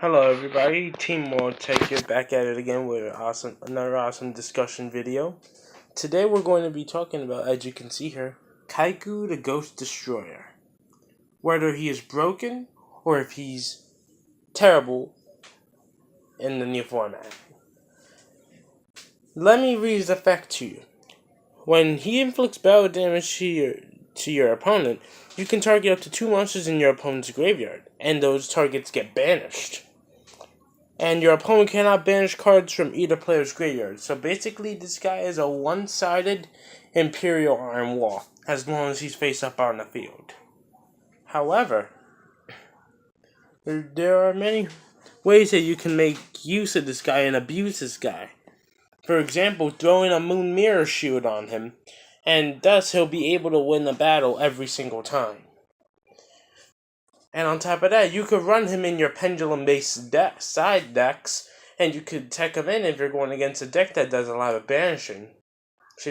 Hello everybody, Team Take here back at it again with another awesome discussion video. Today we're going to be talking about, as you can see here, Kaiku the Ghost Destroyer. Whether he is broken or if he's terrible in the new format. Let me read his effect to you. When he inflicts battle damage to your opponent, you can target up to 2 monsters in your opponent's graveyard, and those targets get banished. And your opponent cannot banish cards from either player's graveyard. So basically, this guy is a one-sided Imperial Iron Wall, as long as he's face up on the field. However, there are many ways that you can make use of this guy and abuse this guy. For example, throwing a Moon Mirror Shield on him, and thus he'll be able to win the battle every single time. And on top of that, you could run him in your pendulum-based side decks, and you could tech him in if you're going against a deck that does a lot of banishing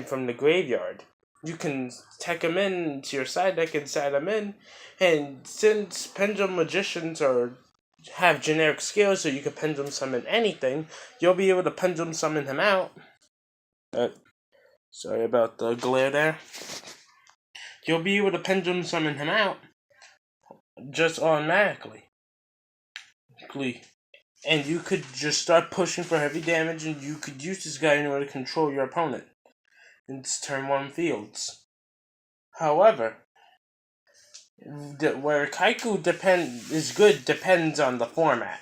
from the graveyard. You can tech him in to your side deck and side him in, and since Pendulum Magicians have generic skills, so you can pendulum summon anything, you'll be able to pendulum summon him out. Sorry about the glare there. You'll be able to pendulum summon him out just automatically. And you could just start pushing for heavy damage, and you could use this guy in order to control your opponent in turn 1 fields. However, where Kaiku is good depends on the format.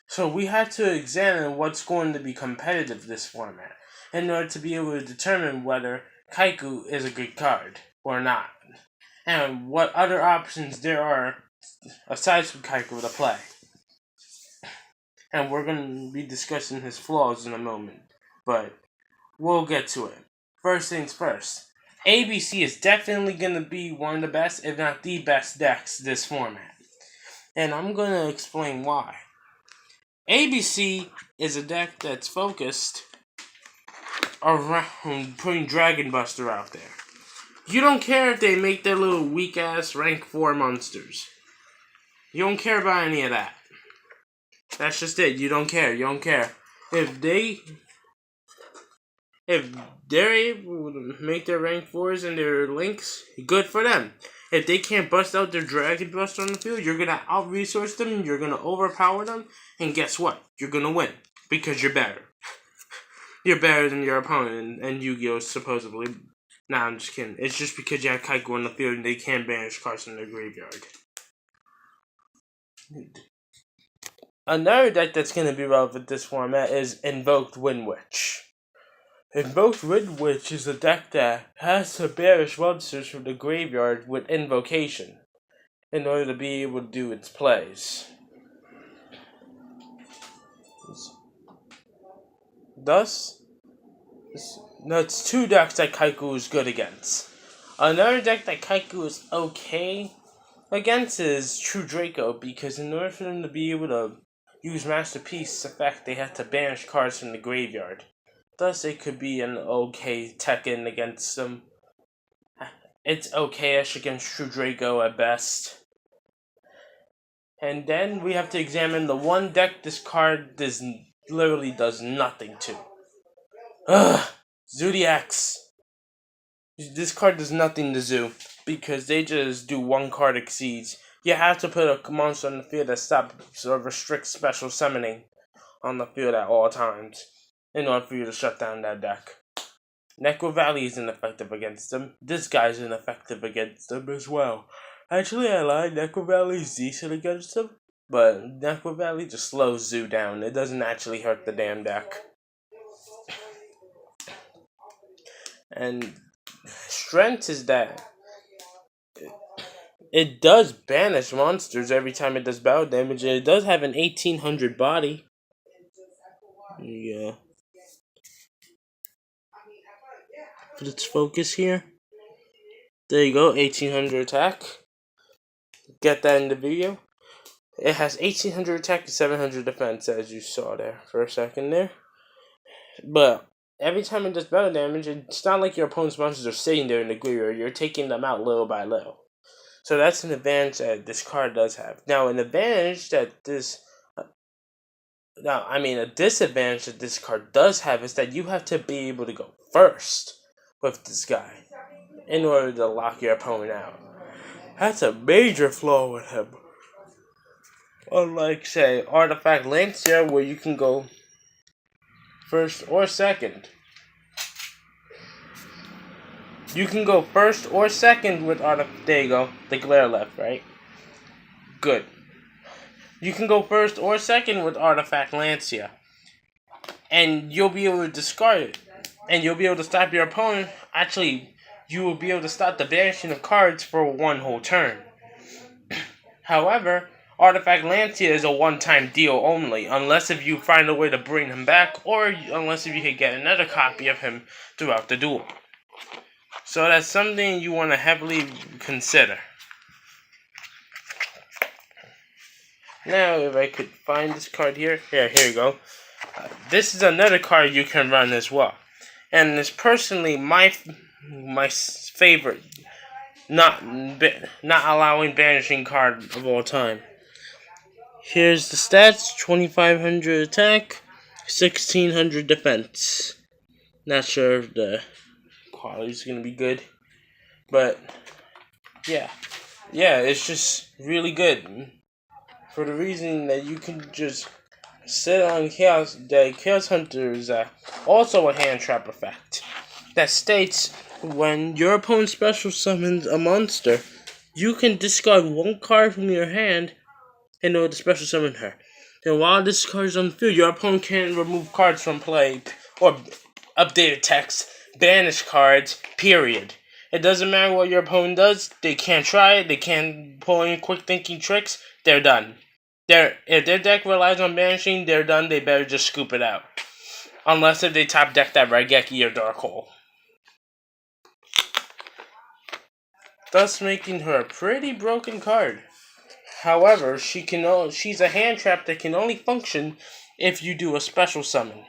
So we have to examine what's going to be competitive this format in order to be able to determine whether Kaiku is a good card or not, and what other options there are aside from Kaiku to play. And we're going to be discussing his flaws in a moment, but we'll get to it. First things first, ABC is definitely going to be one of the best, if not the best decks this format. And I'm going to explain why. ABC is a deck that's focused around putting Dragon Buster out there. You don't care if they make their little weak-ass rank 4 monsters. You don't care about any of that. That's just it. You don't care. You don't care. If they're able to make their rank 4s and their links, good for them. If they can't bust out their Dragon Buster on the field, you're going to out-resource them, you're going to overpower them, and guess what? You're going to win. Because you're better. You're better than your opponent, and Yu-Gi-Oh! Supposedly. Nah, I'm just kidding. It's just because you have Kaiku on the field and they can't banish cards from their graveyard. Another deck that's going to be relevant this format is Invoked Wind Witch. Invoked Wind Witch is a deck that has to banish monsters from the graveyard with invocation in order to be able to do its plays. Thus, that's 2 decks that Kaiku is good against. Another deck that Kaiku is okay against is True Draco, because in order for them to be able to use Masterpiece effect, they have to banish cards from the graveyard. Thus, it could be an okay tech-in against them. It's okay-ish against True Draco at best. And then we have to examine the one deck this card literally does nothing to. Zodiacs. This card does nothing to Zoo, because they just do 1 card exceeds. You have to put a monster on the field that stops or restricts special summoning on the field at all times in order for you to shut down that deck. Necro Valley is ineffective against them. This guy's ineffective against them as well. Actually, I lied. Necro Valley is decent against them, but Necro Valley just slows Zoo down. It doesn't actually hurt the damn deck. And strength is that it does banish monsters every time it does battle damage, and it does have an 1800 body. Yeah. Let's focus here. There you go, 1800 attack. Get that in the video. It has 1800 attack and 700 defense, as you saw there for a second there. But every time it does battle damage, it's not like your opponent's monsters are sitting there in the graveyard. You're taking them out little by little. So that's an advantage that this card does have. Now, an advantage that a disadvantage that this card does have is that you have to be able to go first with this guy in order to lock your opponent out. That's a major flaw with him. Unlike, say, Artifact Lancia, where you can go first or second. You can go first or second with Artifact. There you go. The glare left, right? Good. You can go first or second with Artifact Lancia. And you'll be able to discard it. And you'll be able to stop your opponent. Actually, you will be able to stop the banishing of cards for one whole turn. However, Artifact Lancia is a one-time deal only, unless if you find a way to bring him back, or unless if you can get another copy of him throughout the duel. So that's something you want to heavily consider. Now, if I could find this card here. Here you go. This is another card you can run as well. And it's personally my favorite not allowing banishing card of all time. Here's the stats: 2,500 attack, 1,600 defense. Not sure if the quality's gonna be good, but yeah, it's just really good for the reason that you can just sit on Chaos. The Chaos Hunter is also a hand trap effect that states when your opponent special summons a monster, you can discard one card from your hand in order to special summon her. Then while this card is on the field, your opponent can remove cards from play or updated text, banish cards, period. It doesn't matter what your opponent does. They can't try it. They can't pull any quick thinking tricks. They're done. If their deck relies on banishing, they're done. They better just scoop it out. Unless if they top deck that Raigeki or Dark Hole. Thus making her a pretty broken card. However, she's a hand trap that can only function if you do a special summon.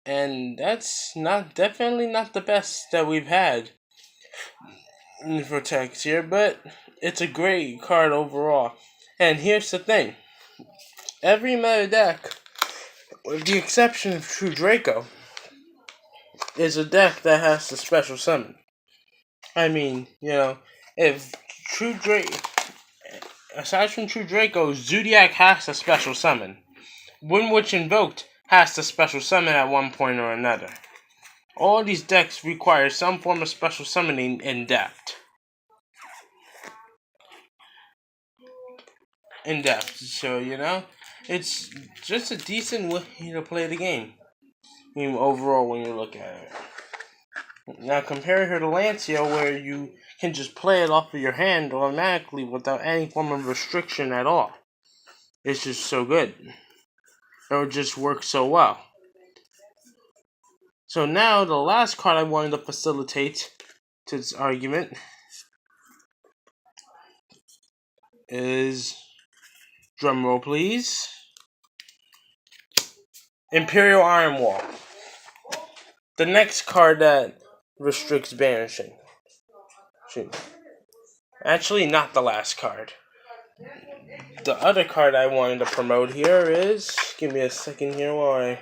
And that's definitely not the best that we've had for text here, but it's a great card overall. And here's the thing. Every meta deck, with the exception of True Draco, is a deck that has the special summon. I mean, if aside from True Draco, Zodiac has a special summon. Wind Witch Invoked has to special summon at one point or another. All these decks require some form of special summoning in depth. So, it's just a decent way to play the game. Overall, when you look at it. Now, compare her to Lancia, where you can just play it off of your hand automatically without any form of restriction at all. It's just so good. It just works so well. So now, the last card I wanted to facilitate to this argument is, drumroll please, Imperial Iron Wall. The next card that restricts banishing. Actually, not the last card. The other card I wanted to promote here is, give me a second here while I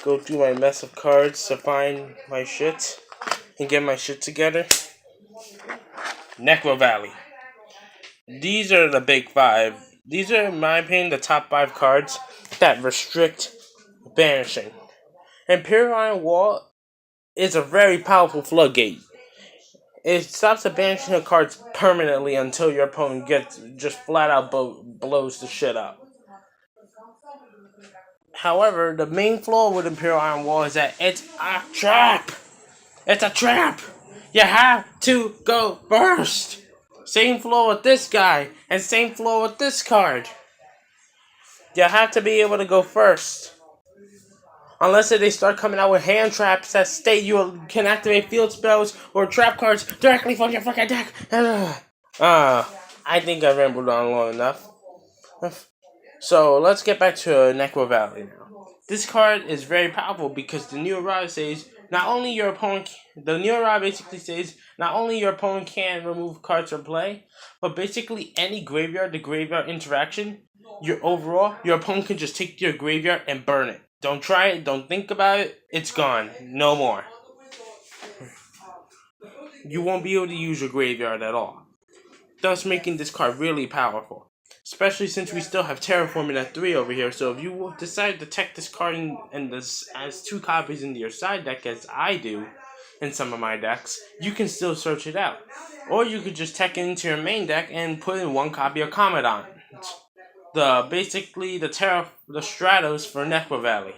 go through my mess of cards to find my shit and get my shit together. Necro Valley. These are the big five. These are, in my opinion, the top 5 cards that restrict banishing. Imperial Iron Wall is a very powerful floodgate. It stops the banishing of cards permanently until your opponent just flat out blows the shit up. However, the main flaw with Imperial Iron Wall is that it's a trap. It's a trap. You have to go first. Same flaw with this guy, and same flaw with this card. You have to be able to go first. Unless they start coming out with hand traps that state you can activate field spells or trap cards directly from your fucking deck. I think I rambled on long enough. So let's get back to Necro Valley now. This card is very powerful because the new arrival says Not only your opponent, the Neurod basically says not only your opponent can remove cards from play, but basically any graveyard to graveyard interaction, your opponent can just take your graveyard and burn it. Don't try it, don't think about it, it's gone. No more. You won't be able to use your graveyard at all, thus making this card really powerful. Especially since we still have Terraforming at 3 over here, so if you decide to tech this card and this as 2 copies into your side deck, as I do in some of my decks, you can still search it out. Or you could just tech it into your main deck and put in 1 copy of Commandant. Basically the Stratos for Necro Valley.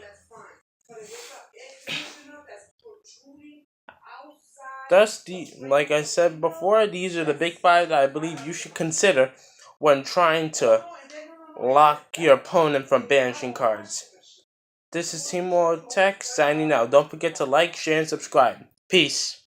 Thus, like I said before, these are the big 5 that I believe you should consider when trying to lock your opponent from banishing cards. This is Team World Tech signing out. Don't forget to like, share, and subscribe. Peace.